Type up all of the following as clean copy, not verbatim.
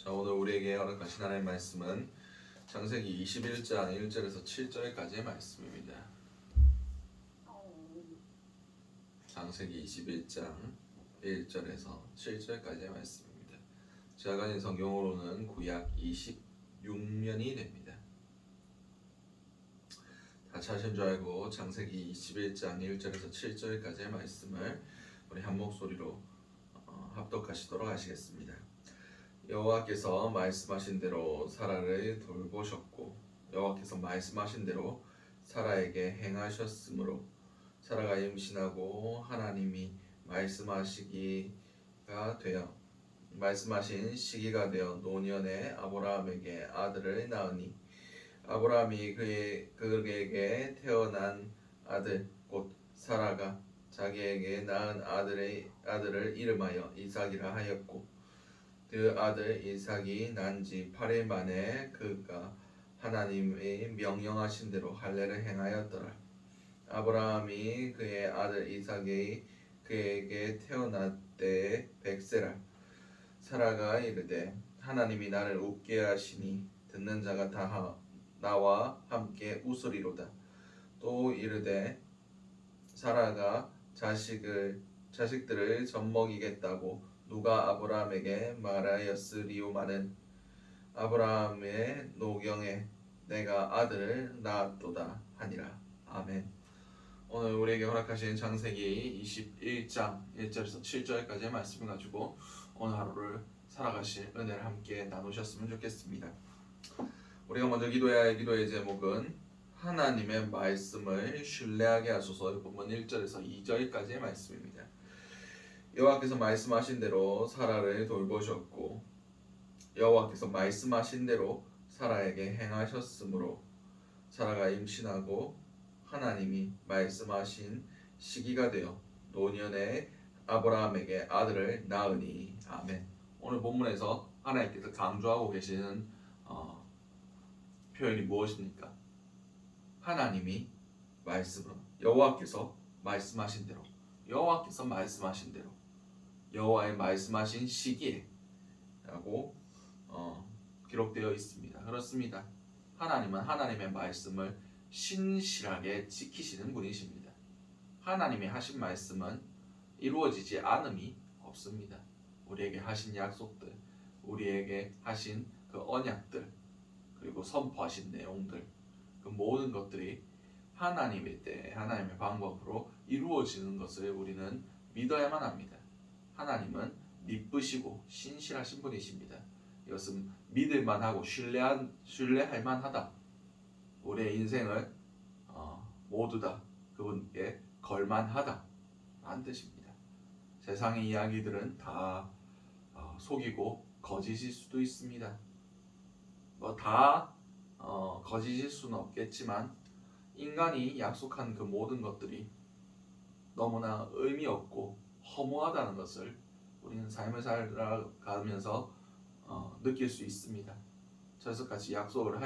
자, 오늘 우리에게 허락하신 하나님의 말씀은 창세기 21장 1절에서 7절까지의 말씀입니다. 창세기 21장 1절에서 7절까지의 말씀입니다. 제가 가진 성경으로는 구약 26면이 됩니다. 다 찾으신 줄 알고 창세기 21장 1절에서 7절까지의 말씀을 우리 한 목소리로 합독하시도록 하시겠습니다. 여호와께서 말씀하신 대로 사라를 돌보셨고 여호와께서 말씀하신 대로 사라에게 행하셨으므로 사라가 임신하고 하나님이 말씀하신 시기가 되어 노년에 아브라함에게 아들을 낳으니 아브라함이 그에게 태어난 아들 곧 사라가 자기에게 낳은 아들을 이름하여 이삭이라 하였고 그 아들 이삭이 난 지 8일 만에 그가 하나님의 명령하신 대로 할례를 행하였더라. 아브라함이 그의 아들 이삭이 그에게 태어날 때에 100세라. 사라가 이르되 하나님이 나를 웃게 하시니 듣는 자가 다 나와 함께 웃으리로다. 또 이르되 사라가 자식들을 젖먹이겠다고 누가 아브라함에게 말하였으리오마는 아브라함의 노경에 내가 아들을 낳았도다 하니라. 아멘. 오늘 우리에게 허락하신 창세기 21장 1절에서 7절까지의 말씀을 가지고 오늘 하루를 살아가실 은혜를 함께 나누셨으면 좋겠습니다. 우리가 먼저 기도해야 할 기도의 제목은 하나님의 말씀을 신뢰하게 하소서. 본문 1절에서 2절까지의 말씀입니다. 여호와께서 말씀하신 대로 사라를 돌보셨고 여호와께서 말씀하신 대로 사라에게 행하셨으므로 사라가 임신하고 하나님이 말씀하신 시기가 되어 노년에 아브라함에게 아들을 낳으니. 아멘. 오늘 본문에서 하나님께서 강조하고 계시는 표현이 무엇입니까? 하나님이 여호와께서 말씀하신 대로 여호와의 말씀하신 시기에 라고 기록되어 있습니다. 그렇습니다. 하나님은 하나님의 말씀을 신실하게 지키시는 분이십니다. 하나님이 하신 말씀은 이루어지지 않음이 없습니다. 우리에게 하신 약속들, 우리에게 하신 그 언약들, 그리고 선포하신 내용들, 그 모든 것들이 하나님의 때, 하나님의 방법으로 이루어지는 것을 우리는 믿어야만 합니다. 하나님은 미쁘시고 신실하신 분이십니다. 이것은 믿을만하고 신뢰할 만하다. 우리의 인생을 모두 다 그분께 걸만하다 라는 뜻입니다. 세상의 이야기들은 다 속이고 거짓일 수도 있습니다. 다 거짓일 수는 없겠지만 인간이 약속한 그 모든 것들이 너무나 의미 없고 허무하다는 것을 우리는 삶을 살아가면서 느낄 수 있습니다. 철석같이 약속을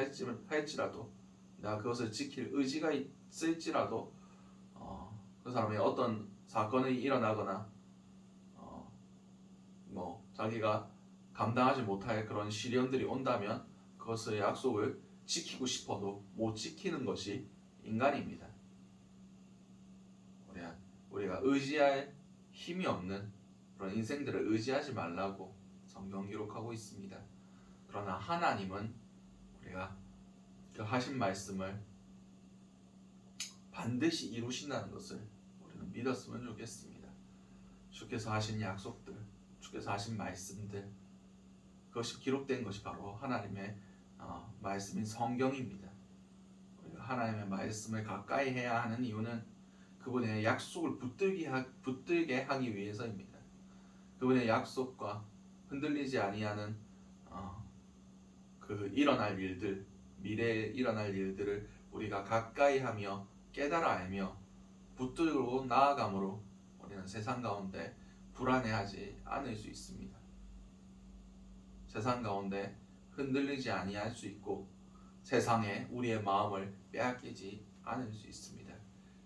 할지라도 내가 그것을 지킬 의지가 있을지라도 그 사람이 어떤 사건이 일어나거나 자기가 감당하지 못할 그런 시련들이 온다면 그것의 약속을 지키고 싶어도 못 지키는 것이 인간입니다. 우리가 의지할 힘이 없는 그런 인생들을 의지하지 말라고 성경 기록하고 있습니다. 그러나 하나님은 우리가 그 하신 말씀을 반드시 이루신다는 것을 우리는 믿었으면 좋겠습니다. 주께서 하신 약속들, 주께서 하신 말씀들, 그것이 기록된 것이 바로 하나님의 말씀인 성경입니다. 우리가 하나님의 말씀을 가까이 해야 하는 이유는 그분의 약속을 붙들게 하기 위해서입니다. 그분의 약속과 흔들리지 아니하는 그 미래에 일어날 일들을 우리가 가까이 하며 깨달아 알며 붙들고 나아감으로 우리는 세상 가운데 불안해하지 않을 수 있습니다. 세상 가운데 흔들리지 아니할 수 있고 세상에 우리의 마음을 빼앗기지 않을 수 있습니다.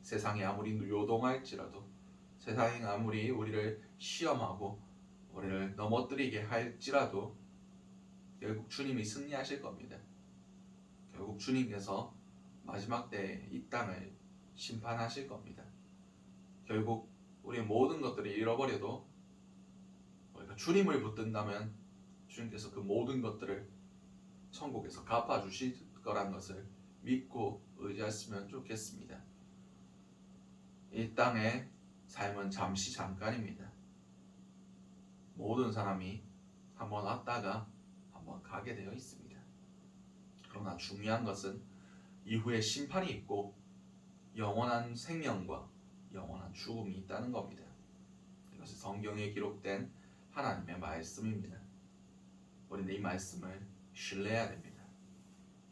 세상이 아무리 요동할지라도 세상이 아무리 우리를 시험하고 우리를 넘어뜨리게 할지라도 결국 주님이 승리하실 겁니다. 결국 주님께서 마지막 때에 이 땅을 심판하실 겁니다. 결국 우리의 모든 것들을 잃어버려도 우리가 주님을 붙든다면 주님께서 그 모든 것들을 천국에서 갚아주실 거란 것을 믿고 의지했으면 좋겠습니다. 이 땅의 삶은 잠시 잠깐입니다. 모든 사람이 한번 왔다가 한번 가게 되어 있습니다. 그러나 중요한 것은 이후에 심판이 있고 영원한 생명과 영원한 죽음이 있다는 겁니다. 이것이 성경에 기록된 하나님의 말씀입니다. 우리는 이 말씀을 신뢰해야 됩니다.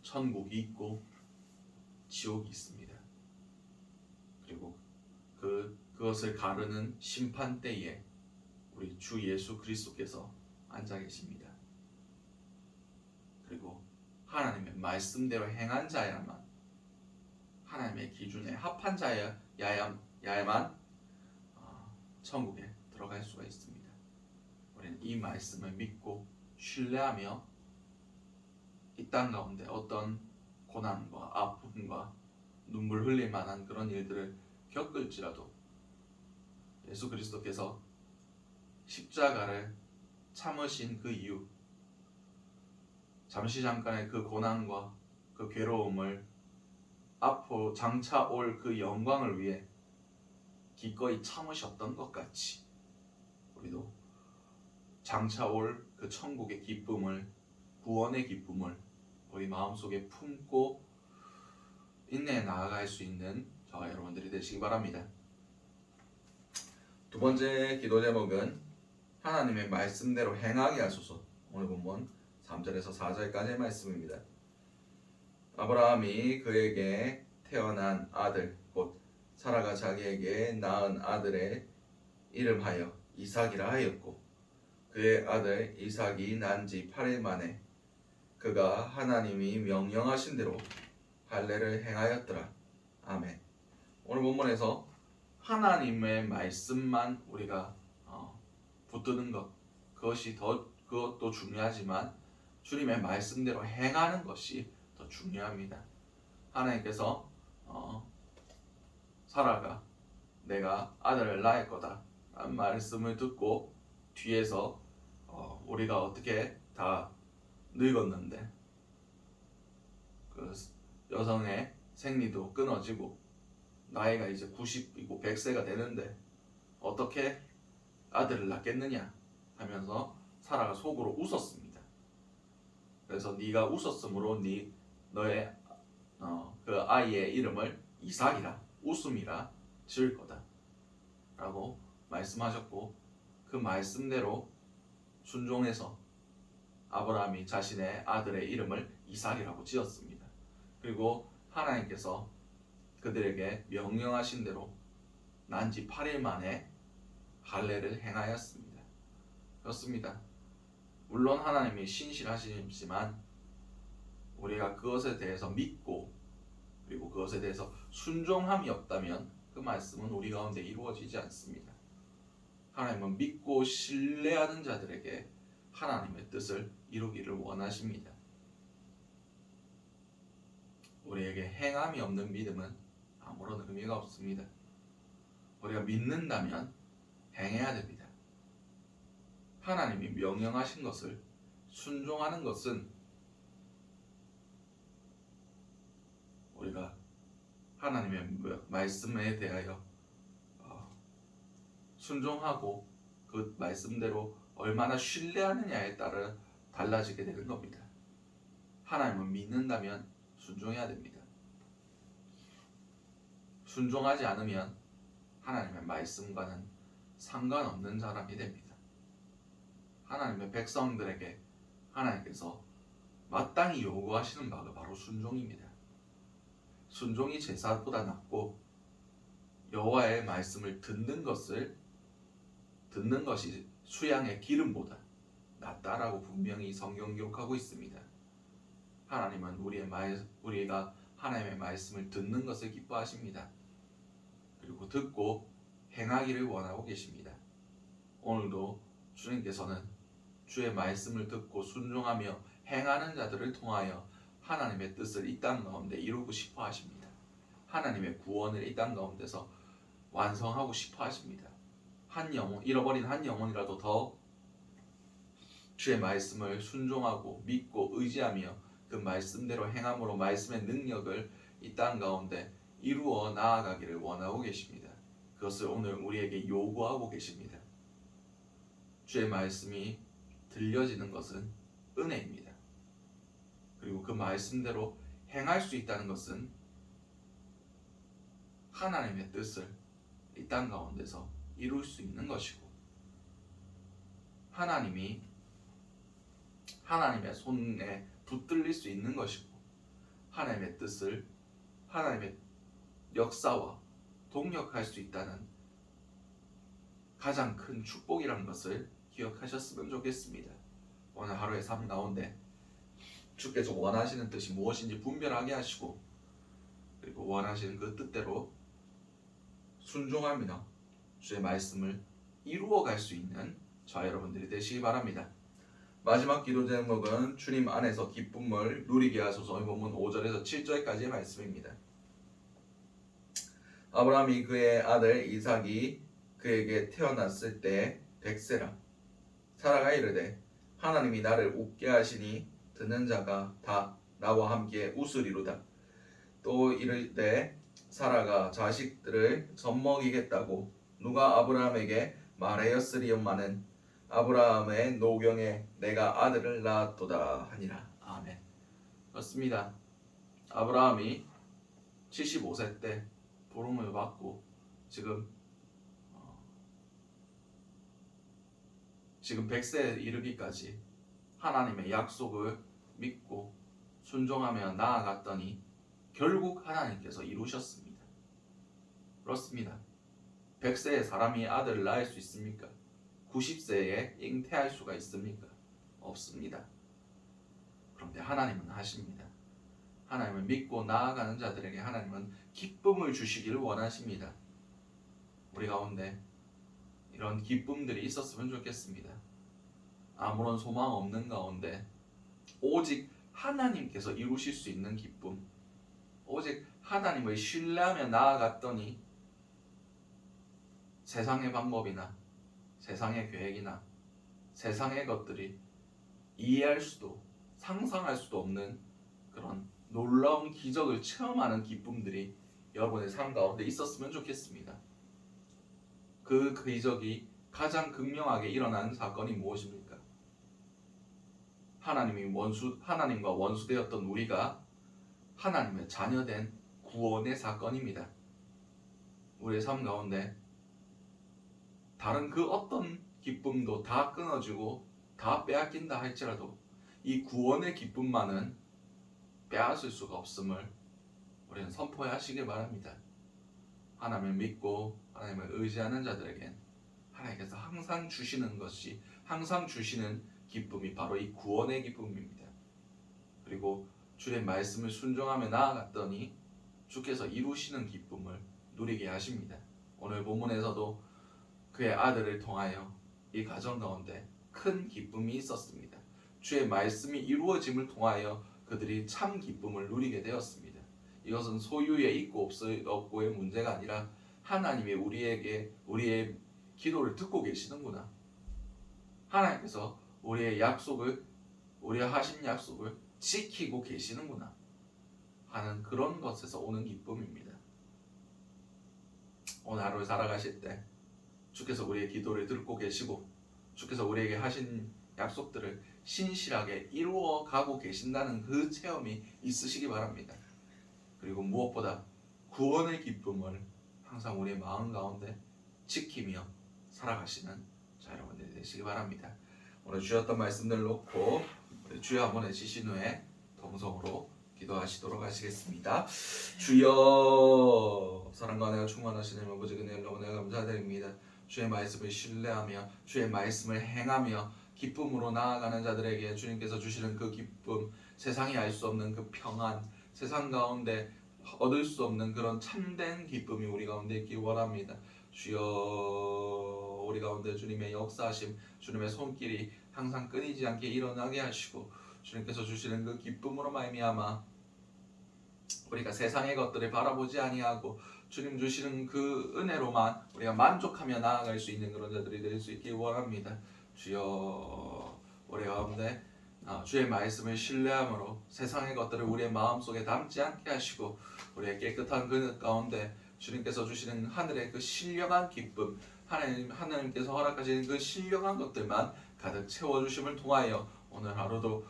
천국이 있고 지옥이 있습니다. 그리고 그것을 가르는 심판 때에 우리 주 예수 그리스도께서 앉아 계십니다. 그리고 하나님의 말씀대로 행한 자야만, 하나님의 기준에 합한 자야만 천국에 들어갈 수가 있습니다. 우리는 이 말씀을 믿고 신뢰하며 이 땅 가운데 어떤 고난과 아픔과 눈물 흘릴 만한 그런 일들을 겪을지라도 예수 그리스도께서 십자가를 참으신 그 이유, 잠시 잠깐의 그 고난과 그 괴로움을 앞으로 장차 올 그 영광을 위해 기꺼이 참으셨던 것 같이 우리도 장차 올 그 천국의 기쁨을, 구원의 기쁨을 우리 마음속에 품고 인내해 나아갈 수 있는 저와 여러분들이 되시기 바랍니다. 두 번째 기도 제목은 하나님의 말씀대로 행하게 하소서. 오늘 본문 3절에서 4절까지의 말씀입니다. 아브라함이 그에게 태어난 아들 곧 사라가 자기에게 낳은 아들의 이름하여 이삭이라 하였고 그의 아들 이삭이 난 지 8일 만에 그가 하나님이 명령하신 대로 할례를 행하였더라. 아멘. 오늘 본문에서 하나님의 말씀만 우리가 붙드는 것, 그것도 중요하지만 주님의 말씀대로 행하는 것이 더 중요합니다. 하나님께서 사라가 내가 아들을 낳을 거다 라는 말씀을 듣고 뒤에서 우리가 어떻게 다 늙었는데 그 여성의 생리도 끊어지고 나이가 이제 90이고 100세가 되는데 어떻게 아들을 낳겠느냐 하면서 사라가 속으로 웃었습니다. 그래서 네가 웃었으므로 너의 그 아이의 이름을 이삭이라, 웃음이라 지을 거다 라고 말씀하셨고 그 말씀대로 순종해서 아브라함이 자신의 아들의 이름을 이삭이라고 지었습니다. 그리고 하나님께서 그들에게 명령하신 대로 난 지 8일 만에 할례를 행하였습니다. 그렇습니다. 물론 하나님이 신실하시지만 우리가 그것에 대해서 믿고 그리고 그것에 대해서 순종함이 없다면 그 말씀은 우리 가운데 이루어지지 않습니다. 하나님은 믿고 신뢰하는 자들에게 하나님의 뜻을 이루기를 원하십니다. 우리에게 행함이 없는 믿음은 아무런 의미가 없습니다. 우리가 믿는다면 행해야 됩니다. 하나님이 명령하신 것을 순종하는 것은 우리가 하나님의 말씀에 대하여 순종하고 그 말씀대로 얼마나 신뢰하느냐에 따라 달라지게 되는 겁니다. 하나님을 믿는다면 순종해야 됩니다. 순종하지 않으면 하나님의 말씀과는 상관없는 사람이 됩니다. 하나님의 백성들에게 하나님께서 마땅히 요구하시는 바가 바로 순종입니다. 순종이 제사보다 낫고 여호와의 말씀을 듣는 것이 수양의 기름보다 낫다라고 분명히 성경 기록하고 있습니다. 하나님은 우리가 하나님의 말씀을 듣는 것을 기뻐하십니다. 그리고 듣고 행하기를 원하고 계십니다. 오늘도 주님께서는 주의 말씀을 듣고 순종하며 행하는 자들을 통하여 하나님의 뜻을 이 땅 가운데 이루고 싶어 하십니다. 하나님의 구원을 이 땅 가운데서 완성하고 싶어 하십니다. 한 영혼, 잃어버린 한 영혼이라도 더 주의 말씀을 순종하고 믿고 의지하며 그 말씀대로 행함으로 말씀의 능력을 이 땅 가운데 이루어 나아가기를 원하고 계십니다. 그것을 오늘 우리에게 요구하고 계십니다. 주의 말씀이 들려지는 것은 은혜입니다. 그리고 그 말씀대로 행할 수 있다는 것은 하나님의 뜻을 이 땅 가운데서 이룰 수 있는 것이고, 하나님의 손에 붙들릴 수 있는 것이고, 하나님의 뜻을, 하나님의 역사와 동력할 수 있다는 가장 큰 축복이라는 것을 기억하셨으면 좋겠습니다. 오늘 하루의 삶 가운데 주께서 원하시는 뜻이 무엇인지 분별하게 하시고, 그리고 원하시는 그 뜻대로 순종하며 주의 말씀을 이루어갈 수 있는 저와 여러분들이 되시기 바랍니다. 마지막 기도 제목은 주님 안에서 기쁨을 누리게 하소서. 이 본문 5절에서 7절까지의 말씀입니다. 아브라함이 그의 아들 이삭이 그에게 태어났을 때 백세라. 사라가 이르되 하나님이 나를 웃게 하시니 듣는 자가 다 나와 함께 웃으리로다. 또 이르되 사라가 자식들을 젖먹이겠다고 누가 아브라함에게 말하였으리온마는 아브라함의 노경에 내가 아들을 낳았도다 하니라. 아멘. 그렇습니다. 아브라함이 75세 때 부름을 받고 지금 100세에 이르기까지 하나님의 약속을 믿고 순종하며 나아갔더니 결국 하나님께서 이루셨습니다. 그렇습니다. 100세에 사람이 아들을 낳을 수 있습니까? 90세에 잉태할 수가 있습니까? 없습니다. 그런데 하나님은 하십니다. 하나님을 믿고 나아가는 자들에게 하나님은 기쁨을 주시기를 원하십니다. 우리 가운데 이런 기쁨들이 있었으면 좋겠습니다. 아무런 소망 없는 가운데 오직 하나님께서 이루실 수 있는 기쁨, 오직 하나님을 신뢰하며 나아갔더니 세상의 방법이나 세상의 계획이나 세상의 것들이 이해할 수도 상상할 수도 없는 그런 놀라운 기적을 체험하는 기쁨들이 여러분의 삶 가운데 있었으면 좋겠습니다. 그 기적이 가장 극명하게 일어난 사건이 무엇입니까? 하나님과 원수되었던 우리가 하나님의 자녀된 구원의 사건입니다. 우리의 삶 가운데 다른 그 어떤 기쁨도 다 끊어지고 다 빼앗긴다 할지라도 이 구원의 기쁨만은 빼앗을 수가 없음을 우리는 선포하시길 바랍니다. 하나님을 믿고 하나님을 의지하는 자들에겐 하나님께서 항상 주시는 것이, 항상 주시는 기쁨이 바로 이 구원의 기쁨입니다. 그리고 주의 말씀을 순종하며 나아갔더니 주께서 이루시는 기쁨을 누리게 하십니다. 오늘 본문에서도 그의 아들을 통하여 이 가정 가운데 큰 기쁨이 있었습니다. 주의 말씀이 이루어짐을 통하여 그들이 참 기쁨을 누리게 되었습니다. 이것은 소유에 있고 없고의 문제가 아니라 하나님이 우리의 기도를 듣고 계시는구나. 하나님께서 우리의 하신 약속을 지키고 계시는구나 하는 그런 것에서 오는 기쁨입니다. 오늘 하루를 살아가실 때 주께서 우리의 기도를 듣고 계시고 주께서 우리에게 하신 약속들을 신실하게 이루어 가고 계신다는 그 체험이 있으시기 바랍니다. 그리고 무엇보다 구원의 기쁨을 항상 우리의 마음 가운데 지키며 살아가시는 자 여러분들이 되시기 바랍니다. 오늘 주셨던 말씀들 놓고 주여 한번 외치신 후에 동성으로 기도하시도록 하시겠습니다. 주여, 사랑과 은혜가 충만하신 아버지 은혜를 너무 감사드립니다. 주의 말씀을 신뢰하며 주의 말씀을 행하며 기쁨으로 나아가는 자들에게 주님께서 주시는 그 기쁨, 세상이 알 수 없는 그 평안, 세상 가운데 얻을 수 없는 그런 참된 기쁨이 우리 가운데 있기 원합니다. 주여, 우리 가운데 주님의 역사하심, 주님의 손길이 항상 끊이지 않게 일어나게 하시고 주님께서 주시는 그 기쁨으로 말미암아 우리가 세상의 것들을 바라보지 아니하고 주님 주시는 그 은혜로만 우리가 만족하며 나아갈 수 있는 그런 자들이 될 수 있길 원합니다. 주여 우리 가운데 주의 말씀을 신뢰함으로 세상의 것들을 우리의 마음속에 담지 않게 하시고 우리의 깨끗한 그릇 가운데 주님께서 주시는 하늘의 그 신령한 기쁨 하나님께서 허락하시는 그 신령한 것들만 가득 채워주심을 통하여 오늘 하루도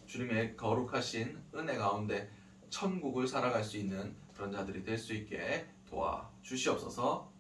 주님의 거룩하신 은혜 가운데 천국을 살아갈 수 있는 그런 자들이 될 수 있게 도와주시옵소서.